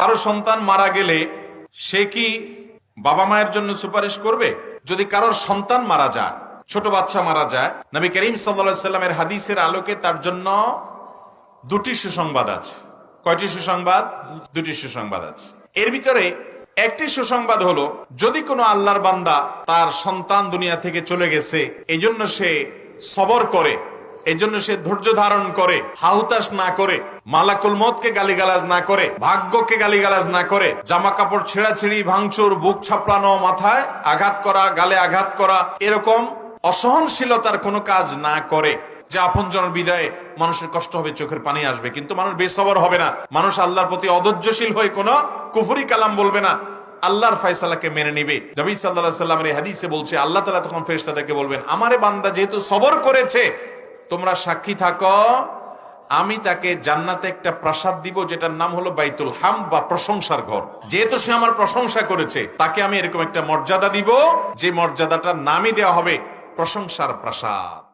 কারো সন্তান মারা গেলে সে কি বাবা মায়ের জন্য সুপারিশ করবে? যদি কারোর সন্তান মারা যায়, ছোট বাচ্চা মারা যায়, নবী করিম সাল্লাল্লাহু আলাইহি সাল্লামের হাদিসের আলোকে তার জন্য দুটি সুসংবাদ আছে। কয়টি সুসংবাদ? দুটি সুসংবাদ আছে। এর ভিতরে একটি সুসংবাদ হলো, যদি কোনো আল্লাহর বান্দা তার সন্তান দুনিয়া থেকে চলে গেছে, এই জন্য সে সবর করে, এই জন্য সে ধৈর্য ধারণ করে, হাহুতাশ না করে, মালাকুল মউতকে গালিগালাজ না করে, ভাগ্যকে গালিগালাজ না করে, জামা কাপড় ছেঁড়াছিড়ি, ভাঙচুর, বুক ছাপড়ানো, মাথায় আঘাত করা, গালে আঘাত করা, এরকম অসহনশীলতার কোনো কাজ না করে, যে আপনজনের বিদায়ে মানুষের কষ্ট হবে, চোখের পানি আসবে, কিন্তু মানুষ বেসবর হবে না, মানুষ আল্লাহর প্রতি অধৈর্যশীল হয়ে কোনো কুফরি কালাম বলবে না, আল্লাহর ফয়সালাকে মেনে নিবে। নবী সাল্লাল্লাহু আলাইহি সাল্লামের এই হাদিসে বলছে, আল্লাহ তাআলা তখন ফেরেশতাদেরকে বলবেন, আমারে বান্দা যেহেতু সবর করেছে, তোমরা সাক্ষী থাকো, আমি তাকে জান্নাতে একটা প্রাসাদ দিব, যেটার নাম হলো বাইতুল হামদ বা প্রশংসার ঘর। যেহেতু সে আমার প্রশংসা করেছে, তাকে আমি এরকম একটা মর্যাদা দিব, যে মর্যাদাটার নামই দেওয়া হবে প্রশংসার প্রাসাদ।